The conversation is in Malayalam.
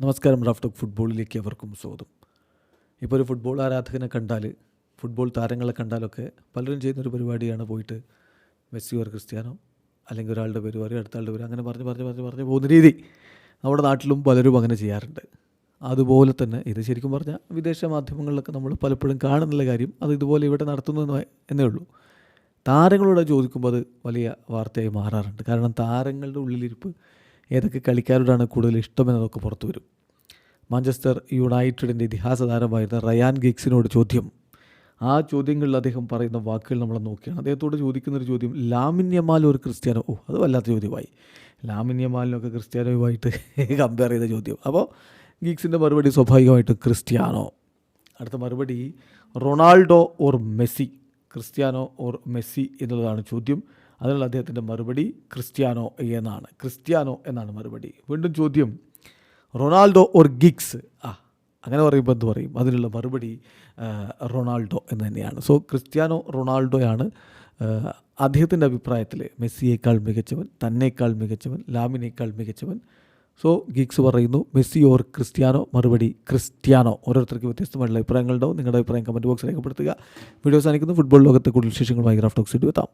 നമസ്കാരം. റാഫ് ടോക്ക് ഫുട്ബോളിലേക്ക് അവർക്കും സ്വാഗതം. ഇപ്പോൾ ഒരു ഫുട്ബോൾ ആരാധകനെ കണ്ടാൽ, ഫുട്ബോൾ താരങ്ങളെ കണ്ടാലൊക്കെ പലരും ചെയ്യുന്നൊരു പരിപാടിയാണ് പോയിട്ട് മെസ്സി ഓർ ക്രിസ്ത്യാനോ, അല്ലെങ്കിൽ ഒരാളുടെ പേര് പറയും, അടുത്ത ആളുടെ പേര്, അങ്ങനെ പറഞ്ഞ് പോകുന്ന രീതി നമ്മുടെ നാട്ടിലും പലരും അങ്ങനെ ചെയ്യാറുണ്ട്. അതുപോലെ തന്നെ ഇത് ശരിക്കും പറഞ്ഞാൽ വിദേശ മാധ്യമങ്ങളിലൊക്കെ നമ്മൾ പലപ്പോഴും കാണുന്നുള്ള കാര്യം അത് ഇതുപോലെ ഇവിടെ നടത്തുന്നു എന്നേ ഉള്ളൂ. താരങ്ങളോട് ചോദിക്കുമ്പോൾ അത് വലിയ വാർത്തയായി മാറാറുണ്ട്. കാരണം താരങ്ങളുടെ ഉള്ളിലിരിപ്പ്, ഏതൊക്കെ കളിക്കാരോടാണ് കൂടുതൽ ഇഷ്ടമെന്നതൊക്കെ പുറത്തു വരും. മാഞ്ചസ്റ്റർ യുണൈറ്റഡിൻ്റെ ഇതിഹാസ താരമായിരുന്ന റയാൻ ഗിഗ്സിനോട് ചോദ്യം, ആ ചോദ്യങ്ങളിൽ അദ്ദേഹം പറയുന്ന വാക്കുകൾ നമ്മൾ നോക്കിയാണ്. അദ്ദേഹത്തോട് ചോദിക്കുന്നൊരു ചോദ്യം, ലാമിൻ യമാൽ ഒരു ക്രിസ്ത്യാനോ? അത് വല്ലാത്ത ചോദ്യമായി. ലാമിൻ യമാലിനൊക്കെ ക്രിസ്ത്യാനോയുമായിട്ട് കമ്പയർ ചെയ്ത ചോദ്യം. അപ്പോൾ ഗിഗ്സിൻ്റെ മറുപടി സ്വാഭാവികമായിട്ടും ക്രിസ്ത്യാനോ. അടുത്ത മറുപടി, Ronaldo or Messi? Cristiano or Messi എന്നുള്ളതാണ് ചോദ്യം. അതിനുള്ള അദ്ദേഹത്തിൻ്റെ മറുപടി ക്രിസ്ത്യാനോ എന്നാണ് മറുപടി. വീണ്ടും ചോദ്യം, റൊണാൾഡോ ഓർ ഗിഗ്സ്? അങ്ങനെ പറയുമ്പോൾ എന്ത് പറയും? അതിനുള്ള മറുപടി റൊണാൾഡോ എന്ന് തന്നെയാണ്. സോ ക്രിസ്ത്യാനോ റൊണാൾഡോയാണ് അദ്ദേഹത്തിൻ്റെ അഭിപ്രായത്തിൽ മെസ്സിയേക്കാൾ മികച്ചവൻ, തന്നേക്കാൾ മികച്ചവൻ, ലാമിനേക്കാൾ മികച്ചവൻ. സോ ഗിഗ്സ് പറയുന്നു മെസ്സി ഓർ ക്രിസ്ത്യാനോ? മറുപടി ക്രിസ്ത്യാനോ. ഓരോരുത്തർക്ക് വ്യത്യസ്തമായിട്ടുള്ള അഭിപ്രായങ്ങളുണ്ടാവും. നിങ്ങളുടെ അഭിപ്രായം കമൻറ്റ് ബോക്സിൽ രേഖപ്പെടുത്തുക. വീഡിയോ അവസാനിക്കുന്നു. ഫുട്ബോൾ ലോകത്തെ കൂടുതൽ വിശേഷങ്ങളുമായി റാഫ് ടോക്സ് എത്താം.